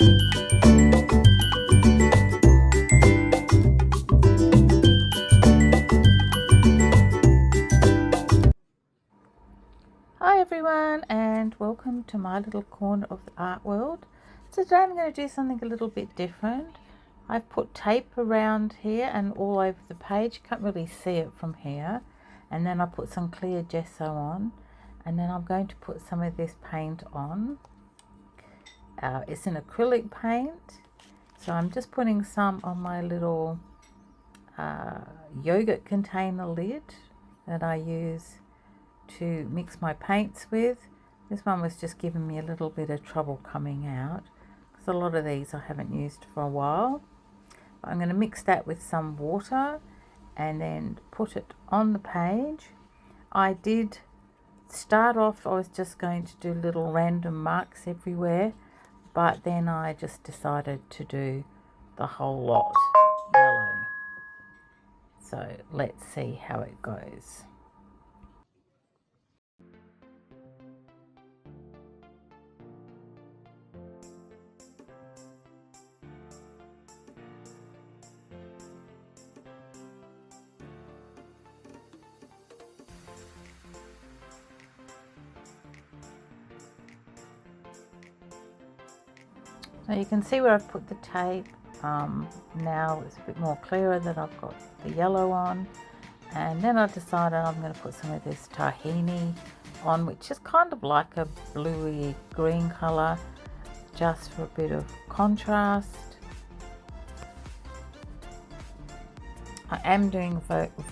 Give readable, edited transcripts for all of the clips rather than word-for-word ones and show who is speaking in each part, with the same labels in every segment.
Speaker 1: Hi everyone, and welcome to my little corner of the art world. So today I'm going to do something a little bit different. I've put tape around here and all over the page. Can't really see it from here. And then I put some clear gesso on, and then I'm going to put some of this paint on. It's an acrylic paint, so I'm just putting some on my little yogurt container lid that I use to mix my paints with. This one was just giving me a little bit of trouble coming out because a lot of these I haven't used for a while. But I'm going to mix that with some water and then put it on the page. I did start off, I was just going to do little random marks everywhere, but then I just decided to do the whole lot yellow. So let's see how it goes. So you can see where I've put the tape. Now it's a bit more clearer that I've got the yellow on, and then I decided I'm going to put some of this tahini on, which is kind of like a bluey green colour, just for a bit of contrast. I am doing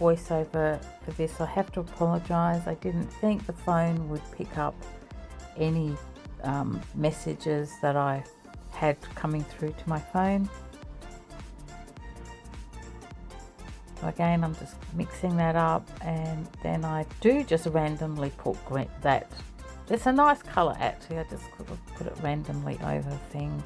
Speaker 1: voiceover for this. I have to apologise. I didn't think the phone would pick up any messages that I had coming through to my phone. So again, I'm just mixing that up, and then I do just randomly put that. It's a nice colour actually. I just put it randomly over things.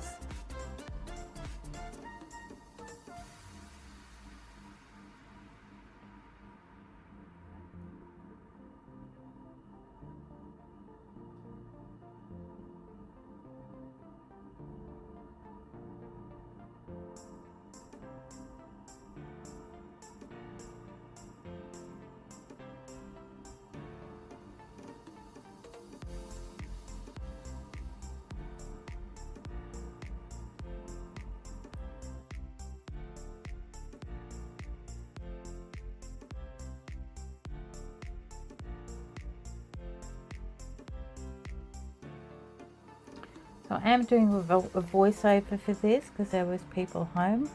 Speaker 1: So I am doing a voiceover for this because there was people home.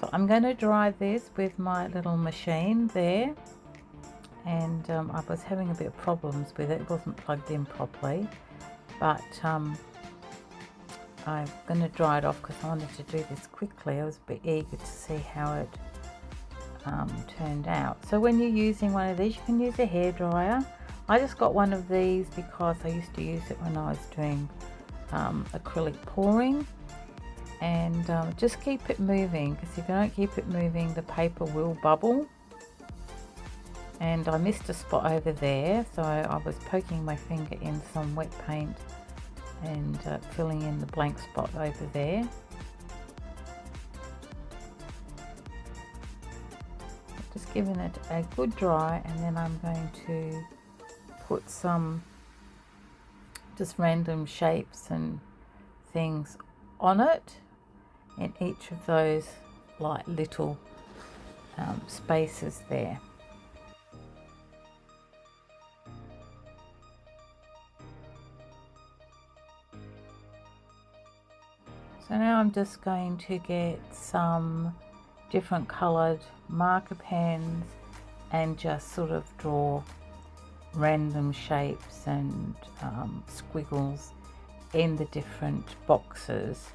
Speaker 1: So I'm going to dry this with my little machine there, and I was having a bit of problems with it. It wasn't plugged in properly, but I'm going to dry it off because I wanted to do this quickly. I was a bit eager to see how it turned out. So when you're using one of these, you can use a hairdryer. I just got one of these because I used to use it when I was doing acrylic pouring, and just keep it moving, because if you don't keep it moving the paper will bubble. And I missed a spot over there, so I was poking my finger in some wet paint and filling in the blank spot over there. Just giving it a good dry, and then I'm going to put some just random shapes and things on it in each of those like little spaces there. So now I'm just going to get some different coloured marker pens and just sort of draw random shapes and squiggles in the different boxes.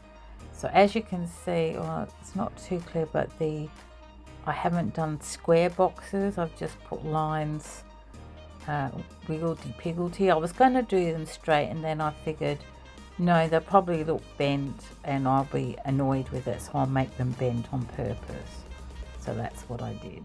Speaker 1: So as you can see, well, it's not too clear, but I haven't done square boxes. I've just put lines, wiggledy-piggledy. I was going to do them straight, and then I figured, no, they'll probably look bent and I'll be annoyed with it, so I'll make them bent on purpose. So that's what I did.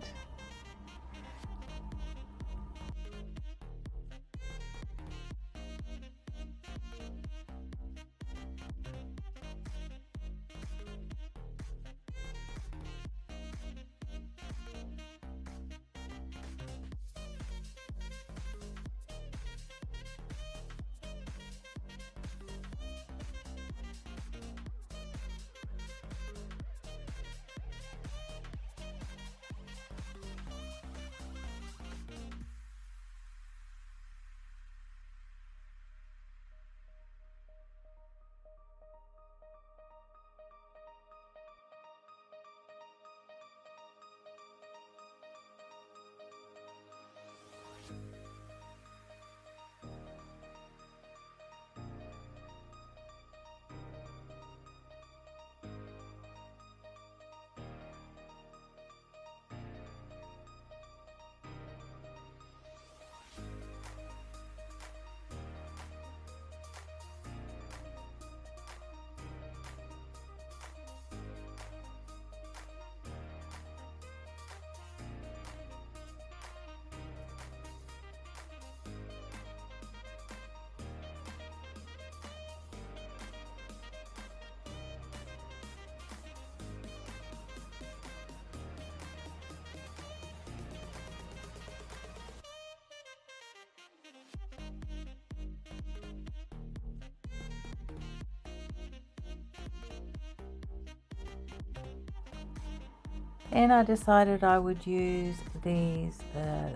Speaker 1: Then I decided I would use these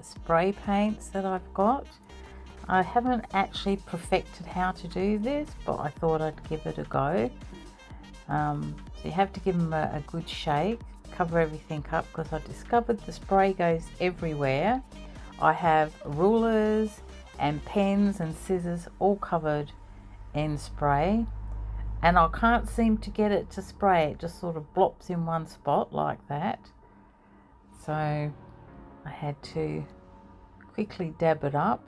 Speaker 1: spray paints that I've got. I haven't actually perfected how to do this, but I thought I'd give it a go. So you have to give them a good shake, cover everything up, because I discovered the spray goes everywhere. I have rulers and pens and scissors all covered in spray, and I can't seem to get it to spray. It just sort of blops in one spot like that. So I had to quickly dab it up.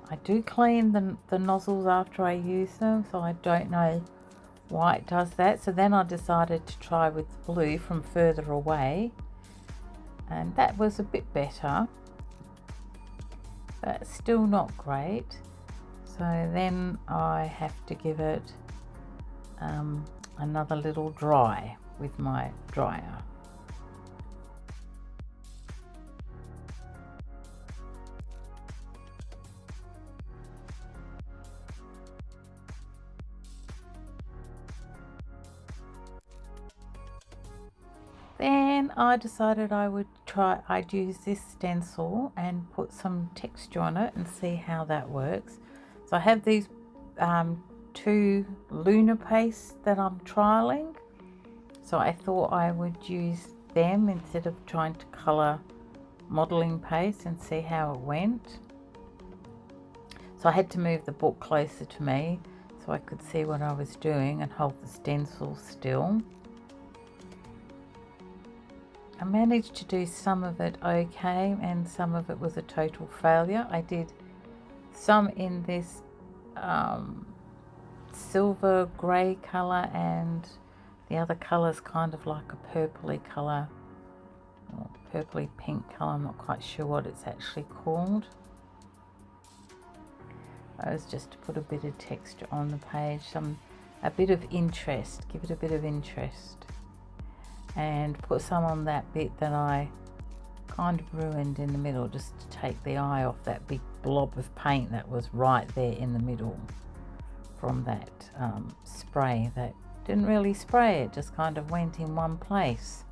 Speaker 1: I do clean the nozzles after I use them, so I don't know why it does that. So then I decided to try with blue from further away, and that was a bit better, but still not great. So then I have to give it another little dry with my dryer. Then I decided I'd use this stencil and put some texture on it and see how that works. So I have these two lunar pastes that I'm trialing. So I thought I would use them instead of trying to colour modelling paste and see how it went. So I had to move the book closer to me so I could see what I was doing and hold the stencil still. I managed to do some of it okay, and some of it was a total failure. I did some in this silver grey colour, and the other colour's kind of like a purpley colour, or purpley pink colour. I'm not quite sure what it's actually called. I was just to put a bit of texture on the page, a bit of interest, give it a bit of interest. And put some on that bit that I kind of ruined in the middle, just to take the eye off that big blob of paint that was right there in the middle from that spray that didn't really spray, it just kind of went in one place.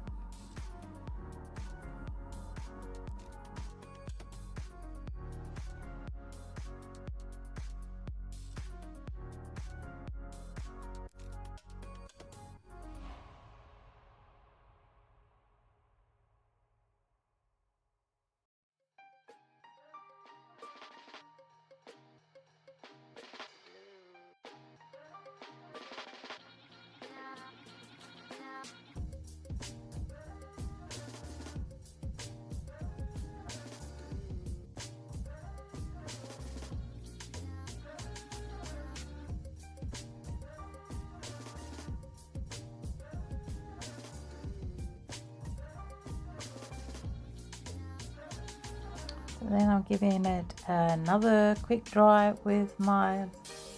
Speaker 1: Then I'm giving it another quick dry with my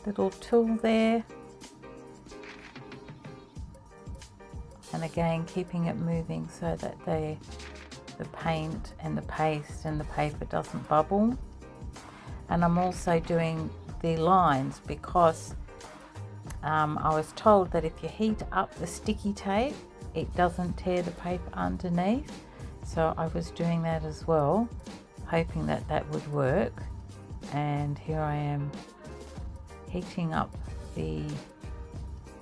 Speaker 1: little tool there, and again keeping it moving so that the paint and the paste and the paper doesn't bubble. And I'm also doing the lines because I was told that if you heat up the sticky tape, it doesn't tear the paper underneath. So I was doing that as well, hoping that that would work. And here I am heating up the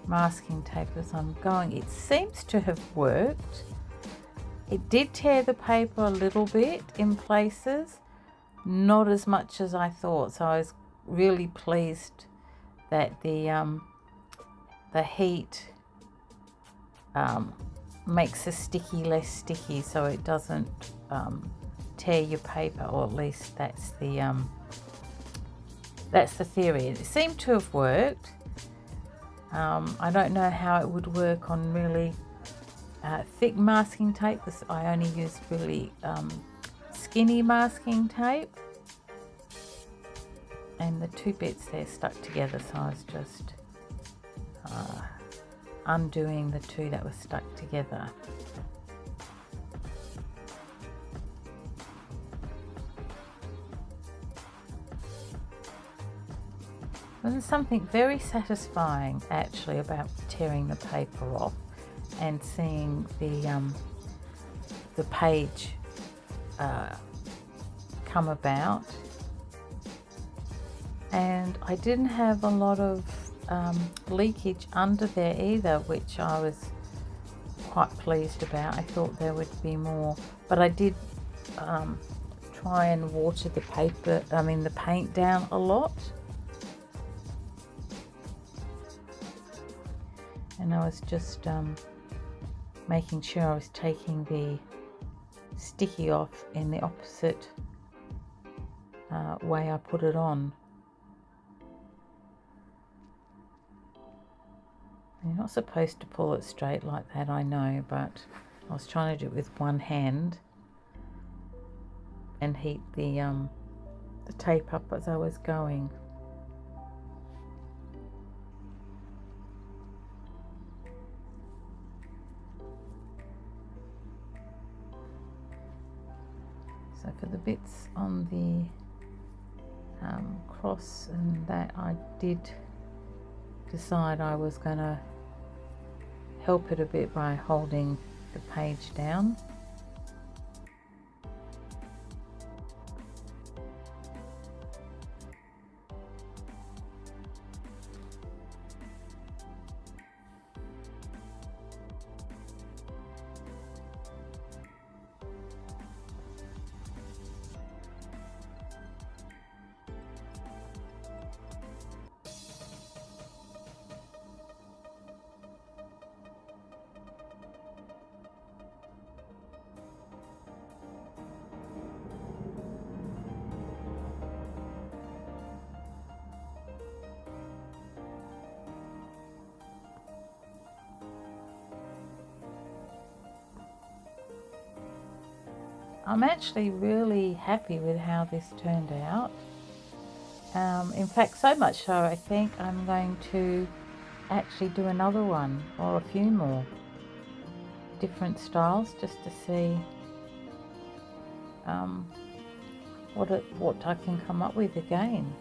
Speaker 1: masking tape as I'm going. It seems to have worked. It did tear the paper a little bit in places, not as much as I thought. So I was really pleased that the heat makes the sticky less sticky, so it doesn't tear your paper, or at least that's the theory. It seemed to have worked. I don't know how it would work on really thick masking tape, because I only used really skinny masking tape, and the two bits there stuck together, so I was just undoing the two that were stuck together. And there's something very satisfying actually about tearing the paper off and seeing the page come about. And I didn't have a lot of leakage under there either, which I was quite pleased about. I thought there would be more, but I did try and water the paint down a lot. And I was just making sure I was taking the sticky off in the opposite way I put it on. You're not supposed to pull it straight like that, I know, but I was trying to do it with one hand and heat the tape up as I was going. So for the bits on the cross and that, I did decide I was going to help it a bit by holding the page down. I'm actually really happy with how this turned out. In fact, so much so I think I'm going to actually do another one or a few more different styles just to see what I can come up with again.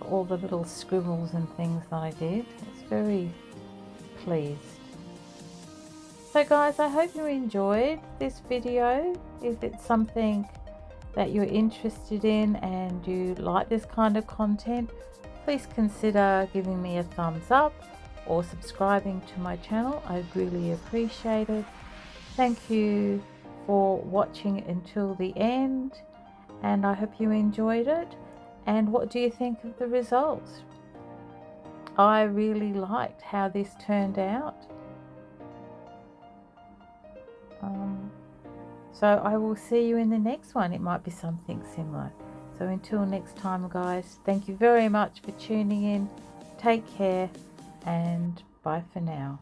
Speaker 1: All the little scribbles and things that I did, it's very pleased. So guys, I hope you enjoyed this video. If it's something that you're interested in and you like this kind of content, please consider giving me a thumbs up or subscribing to my channel. I'd really appreciate it. Thank you for watching until the end, and I hope you enjoyed it. And what do you think of the results? I really liked how this turned out. So I will see you in the next one. It might be something similar. So until next time guys, thank you very much for tuning in. Take care and bye for now.